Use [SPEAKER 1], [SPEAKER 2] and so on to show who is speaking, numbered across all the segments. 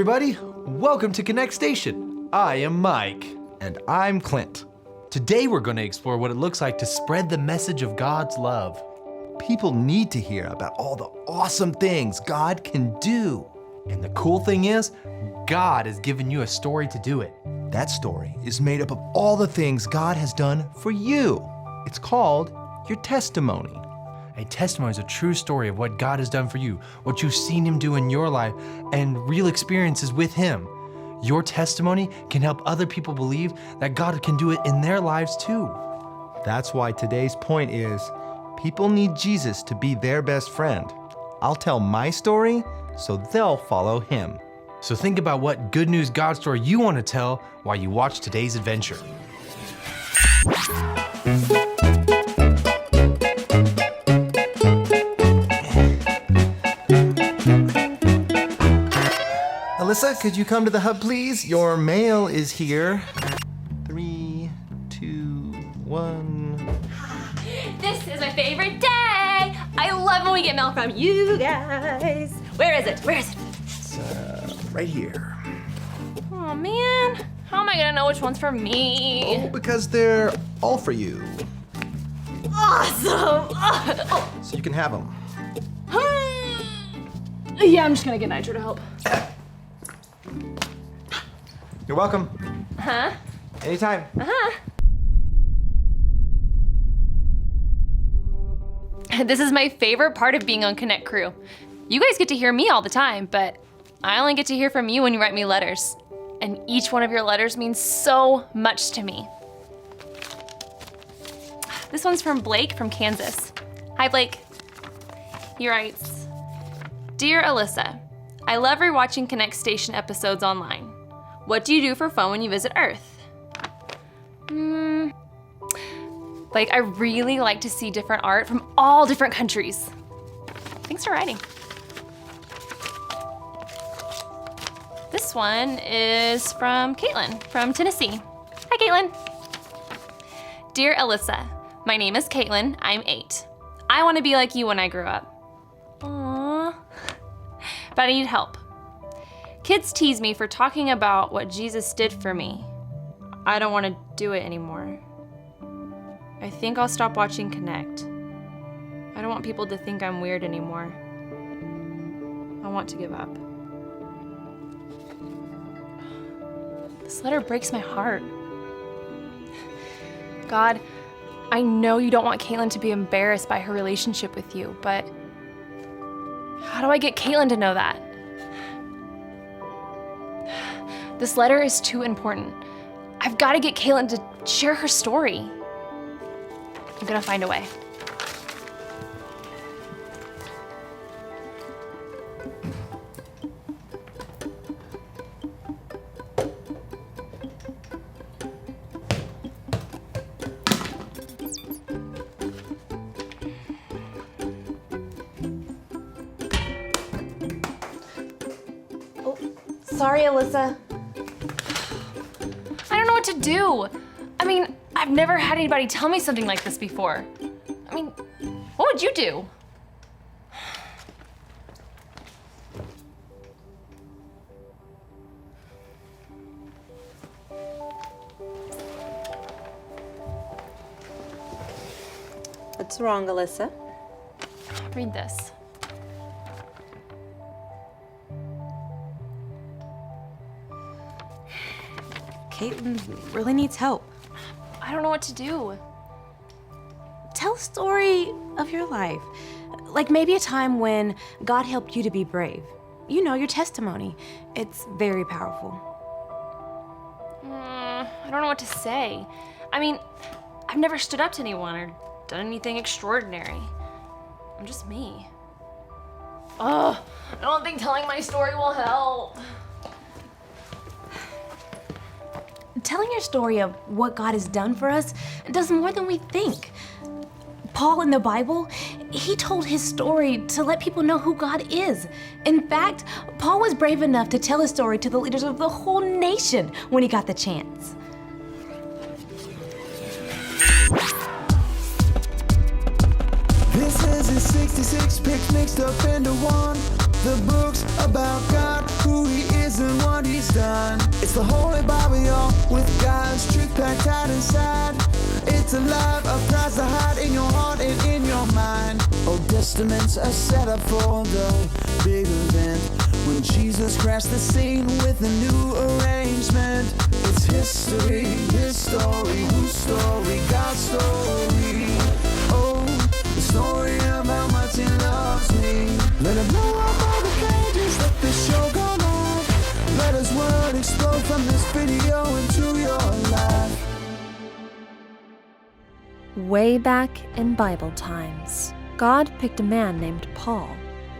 [SPEAKER 1] everybody. Welcome to Connect Station. I am Mike.
[SPEAKER 2] And I'm Clint.
[SPEAKER 1] Today we're going to explore what it looks like to spread the message of God's love.
[SPEAKER 2] People need to hear about all the awesome things God can do.
[SPEAKER 1] And the cool thing is, God has given you a story to do it.
[SPEAKER 2] That story is made up of all the things God has done for you. It's called your testimony.
[SPEAKER 1] A testimony is a true story of what God has done for you, what you've seen Him do in your life, and real experiences with Him. Your testimony can help other people believe that God can do it in their lives too.
[SPEAKER 2] That's why today's point is, people need Jesus to be their best friend. I'll tell my story, so they'll follow Him.
[SPEAKER 1] So think about what good news God story you want to tell while you watch today's adventure.
[SPEAKER 2] Alyssa, could you come to the hub, please? Your mail is here. 3, 2, 1.
[SPEAKER 3] This is my favorite day. I love when we get mail from you guys. Where is it?
[SPEAKER 2] It's right here.
[SPEAKER 3] Oh man, how am I gonna know which one's for me?
[SPEAKER 2] Oh, because they're all for you.
[SPEAKER 3] Awesome.
[SPEAKER 2] So you can have them.
[SPEAKER 3] Yeah, I'm just gonna get Nitro to help.
[SPEAKER 2] You're welcome.
[SPEAKER 3] Huh?
[SPEAKER 2] Anytime.
[SPEAKER 3] This is my favorite part of being on Connect Crew. You guys get to hear me all the time, but I only get to hear from you when you write me letters. And each one of your letters means so much to me. This one's from Blake from Kansas. Hi, Blake. He writes, Dear Alyssa, I love rewatching Connect Station episodes online. What do you do for fun when you visit Earth? Like, I really like to see different art from all different countries. Thanks for writing. This one is from Caitlin from Tennessee. Hi, Caitlin. Dear Alyssa, my name is Caitlin. I'm 8. I want to be like you when I grow up. Aww. But I need help. Kids tease me for talking about what Jesus did for me. I don't want to do it anymore. I think I'll stop watching Connect. I don't want people to think I'm weird anymore. I want to give up. This letter breaks my heart. God, I know you don't want Caitlin to be embarrassed by her relationship with you, but how do I get Caitlin to know that? This letter is too important. I've got to get Caitlin to share her story. I'm gonna find a way. Oh, sorry, Alyssa. I don't know what to do. I mean, I've never had anybody tell me something like this before. I mean, what would you do?
[SPEAKER 4] What's wrong, Alyssa?
[SPEAKER 3] Read this.
[SPEAKER 4] Caitlin really needs help.
[SPEAKER 3] I don't know what to do.
[SPEAKER 4] Tell a story of your life. Like maybe a time when God helped you to be brave. You know, your testimony. It's very powerful.
[SPEAKER 3] I don't know what to say. I mean, I've never stood up to anyone or done anything extraordinary. I'm just me. I don't think telling my story will help.
[SPEAKER 4] Telling your story of what God has done for us does more than we think. Paul in the Bible, he told his story to let people know who God is. In fact, Paul was brave enough to tell his story to the leaders of the whole nation when he got the chance.
[SPEAKER 5] This is a 66 picks mixed up into one. The books about God, who he is and what he's done. It's the Holy Bible, y'all, with God's truth packed out inside. It's a life of Christ to hide in your heart and in your mind. Old Testaments are set up for the big event when Jesus crashed the scene with a new arrangement. It's history, his story, whose story, God's story. Oh, the story of how much he loves me. Let him blow up all the pages, let this show go live. Let his word explode from this video into your life.
[SPEAKER 6] Way back in Bible times, God picked a man named Paul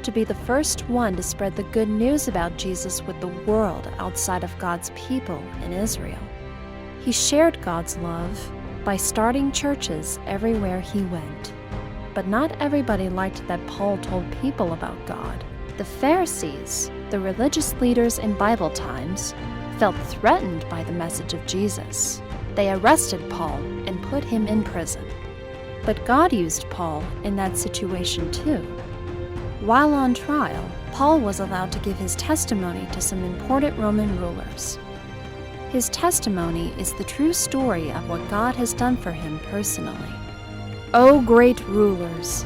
[SPEAKER 6] to be the first one to spread the good news about Jesus with the world outside of God's people in Israel. He shared God's love by starting churches everywhere he went. But not everybody liked that Paul told people about God. The Pharisees, the religious leaders in Bible times, felt threatened by the message of Jesus. They arrested Paul and put him in prison. But God used Paul in that situation too. While on trial, Paul was allowed to give his testimony to some important Roman rulers. His testimony is the true story of what God has done for him personally. O great rulers,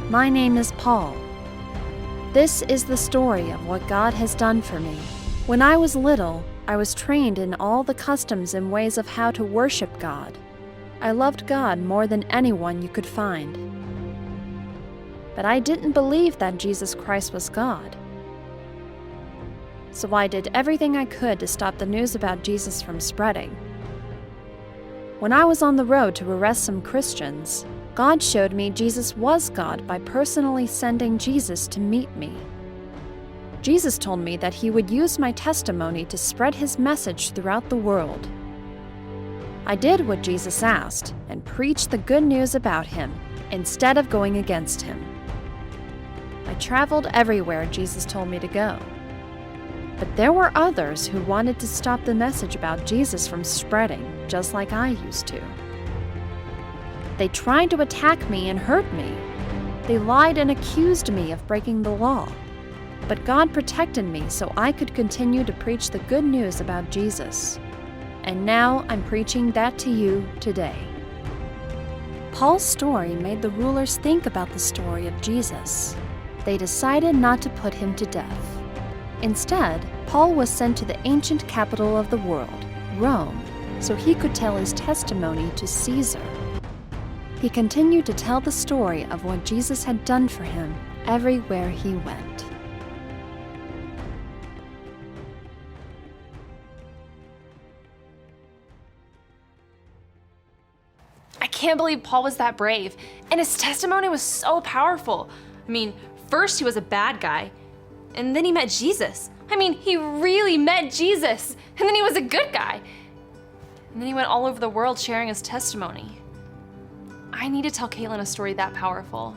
[SPEAKER 6] my name is Paul. This is the story of what God has done for me. When I was little, I was trained in all the customs and ways of how to worship God. I loved God more than anyone you could find. But I didn't believe that Jesus Christ was God. So I did everything I could to stop the news about Jesus from spreading. When I was on the road to arrest some Christians, God showed me Jesus was God by personally sending Jesus to meet me. Jesus told me that he would use my testimony to spread his message throughout the world. I did what Jesus asked and preached the good news about him instead of going against him. I traveled everywhere Jesus told me to go. But there were others who wanted to stop the message about Jesus from spreading, just like I used to. They tried to attack me and hurt me. They lied and accused me of breaking the law. But God protected me so I could continue to preach the good news about Jesus. And now I'm preaching that to you today. Paul's story made the rulers think about the story of Jesus. They decided not to put him to death. Instead, Paul was sent to the ancient capital of the world, Rome, so he could tell his testimony to Caesar. He continued to tell the story of what Jesus had done for him everywhere he went.
[SPEAKER 3] I can't believe Paul was that brave, and his testimony was so powerful. I mean, first he was a bad guy, and then he met Jesus. I mean, he really met Jesus, and then he was a good guy. And then he went all over the world sharing his testimony. I need to tell Caitlin a story that powerful.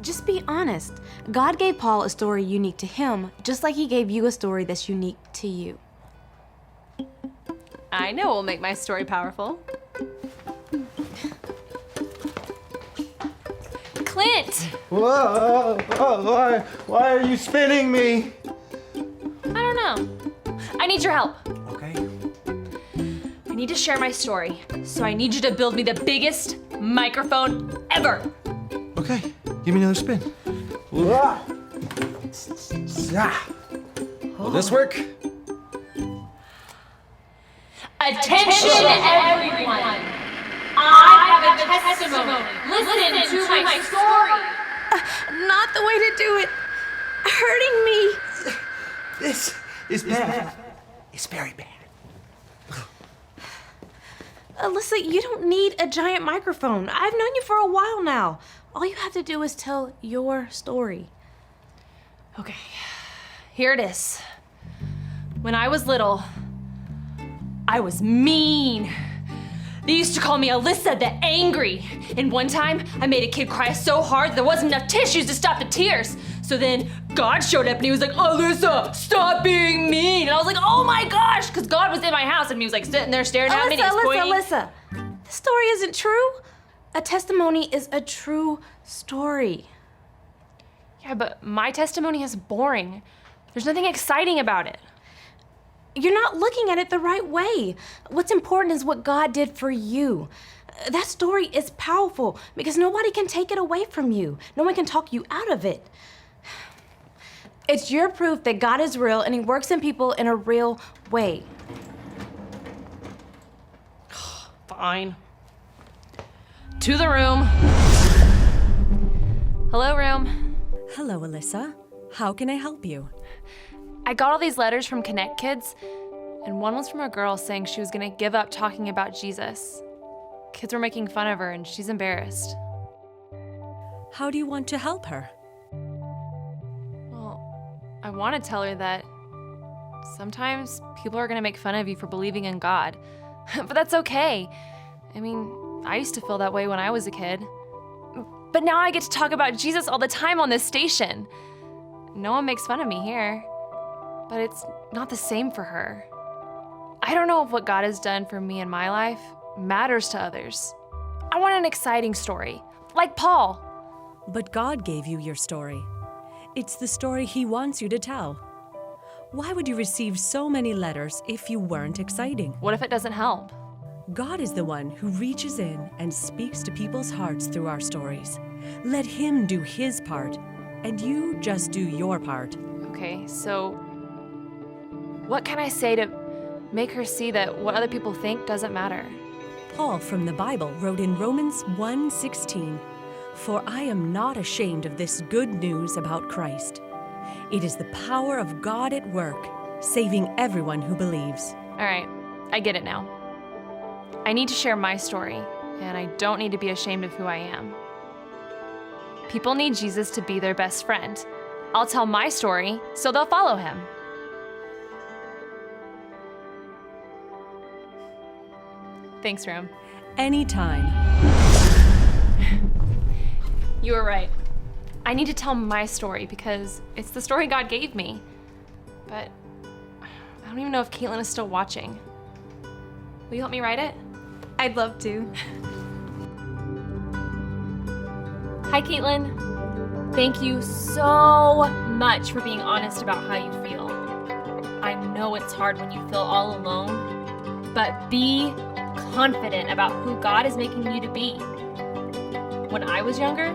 [SPEAKER 4] Just be honest. God gave Paul a story unique to him, just like he gave you a story that's unique to you.
[SPEAKER 3] I know what will make my story powerful. Clint!
[SPEAKER 2] Whoa, why are you spinning me?
[SPEAKER 3] I don't know. I need your help.
[SPEAKER 2] Okay.
[SPEAKER 3] I need to share my story, so I need you to build me the biggest microphone ever.
[SPEAKER 1] Okay, give me another spin.
[SPEAKER 2] Will this work?
[SPEAKER 3] Attention everyone! I have a testimony. Listen to my story.
[SPEAKER 4] Not the way to do it. Hurting me.
[SPEAKER 2] This is bad. It's very bad.
[SPEAKER 4] Alyssa, you don't need a giant microphone. I've known you for a while now. All you have to do is tell your story.
[SPEAKER 3] Okay, here it is. When I was little, I was mean. They used to call me Alyssa the Angry. And one time, I made a kid cry so hard there wasn't enough tissues to stop the tears. So then God showed up and he was like, Alyssa, stop being mean. And I was like, oh my gosh, because God was in my house and he was like sitting there staring at me and he's pointing.
[SPEAKER 4] Alyssa, the story isn't true. A testimony is a true story.
[SPEAKER 3] Yeah, but my testimony is boring. There's nothing exciting about it.
[SPEAKER 4] You're not looking at it the right way. What's important is what God did for you. That story is powerful because nobody can take it away from you. No one can talk you out of it. It's your proof that God is real and He works in people in a real way.
[SPEAKER 3] Fine. To the room. Hello, room.
[SPEAKER 7] Hello, Alyssa. How can I help you?
[SPEAKER 3] I got all these letters from Connect Kids, and one was from a girl saying she was gonna give up talking about Jesus. Kids were making fun of her, and she's embarrassed.
[SPEAKER 7] How do you want to help her?
[SPEAKER 3] Well, I want to tell her that sometimes people are gonna make fun of you for believing in God, but that's okay. I mean, I used to feel that way when I was a kid. But now I get to talk about Jesus all the time on this station. No one makes fun of me here, but it's not the same for her. I don't know if what God has done for me in my life matters to others. I want an exciting story, like Paul.
[SPEAKER 7] But God gave you your story. It's the story He wants you to tell. Why would you receive so many letters if you weren't exciting?
[SPEAKER 3] What if it doesn't help?
[SPEAKER 7] God is the one who reaches in and speaks to people's hearts through our stories. Let Him do His part, and you just do your part.
[SPEAKER 3] Okay, so what can I say to make her see that what other people think doesn't matter?
[SPEAKER 7] Paul from the Bible wrote in Romans 1:16, "For I am not ashamed of this good news about Christ. It is the power of God at work, saving everyone who believes."
[SPEAKER 3] All right, I get it now. I need to share my story, and I don't need to be ashamed of who I am. People need Jesus to be their best friend. I'll tell my story so they'll follow Him. Thanks, Ram.
[SPEAKER 7] Anytime.
[SPEAKER 3] You were right. I need to tell my story because it's the story God gave me. But I don't even know if Caitlin is still watching. Will you help me write it?
[SPEAKER 4] I'd love to.
[SPEAKER 3] Hi, Caitlin. Thank you so much for being honest about how you feel. I know it's hard when you feel all alone, but be confident about who God is making you to be. When I was younger,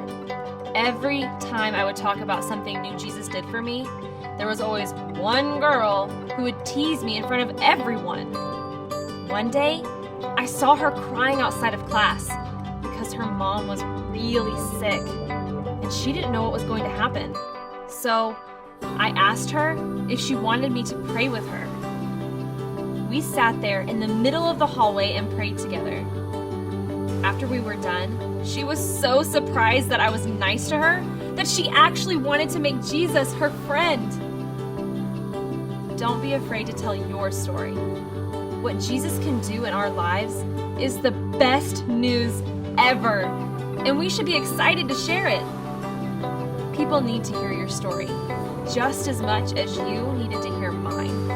[SPEAKER 3] every time I would talk about something new Jesus did for me, there was always one girl who would tease me in front of everyone. One day, I saw her crying outside of class because her mom was really sick and she didn't know what was going to happen. So I asked her if she wanted me to pray with her. We sat there in the middle of the hallway and prayed together. After we were done, she was so surprised that I was nice to her that she actually wanted to make Jesus her friend. Don't be afraid to tell your story. What Jesus can do in our lives is the best news ever, and we should be excited to share it. People need to hear your story just as much as you needed to hear mine.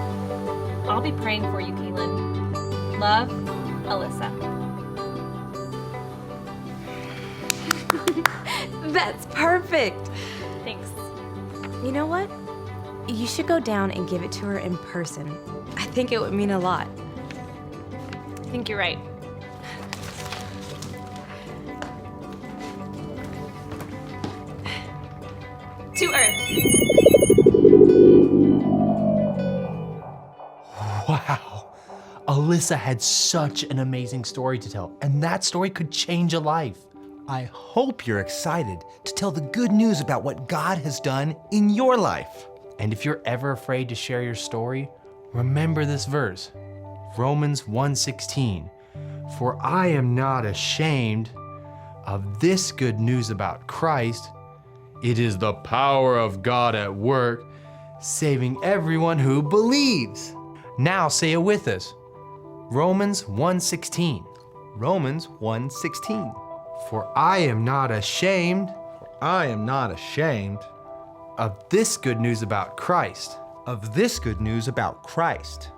[SPEAKER 3] I'll be praying for you, Caitlin. Love, Alyssa.
[SPEAKER 4] That's perfect.
[SPEAKER 3] Thanks.
[SPEAKER 4] You know what? You should go down and give it to her in person. I think it would mean a lot.
[SPEAKER 3] I think you're right. To Earth.
[SPEAKER 1] Wow. Alyssa had such an amazing story to tell, and that story could change a life.
[SPEAKER 2] I hope you're excited to tell the good news about what God has done in your life.
[SPEAKER 1] And if you're ever afraid to share your story, remember this verse, Romans 1:16. For I am not ashamed of this good news about Christ. It is the power of God at work, saving everyone who believes. Now say it with us. Romans 1:16.
[SPEAKER 2] Romans 1:16.
[SPEAKER 1] For I am not ashamed
[SPEAKER 2] I am not ashamed
[SPEAKER 1] of this good news about Christ.
[SPEAKER 2] of this good news about Christ.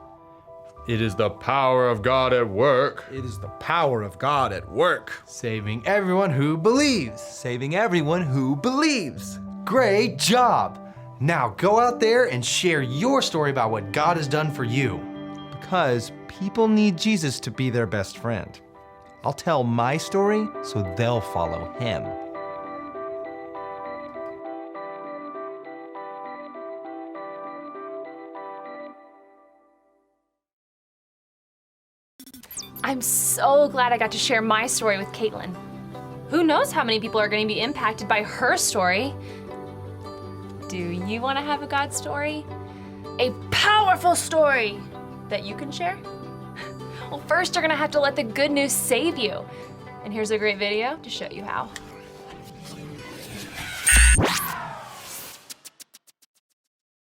[SPEAKER 1] It is the power of God at work,
[SPEAKER 2] It is the power of God at work,
[SPEAKER 1] saving everyone who believes.
[SPEAKER 2] saving everyone who believes.
[SPEAKER 1] Great job! Now go out there and share your story about what God has done for you.
[SPEAKER 2] Because people need Jesus to be their best friend. I'll tell my story so they'll follow him.
[SPEAKER 3] I'm so glad I got to share my story with Caitlin. Who knows how many people are going to be impacted by her story? Do you want to have a God story? A powerful story that you can share? Well, first you're going to have to let the good news save you. And here's a great video to show you how.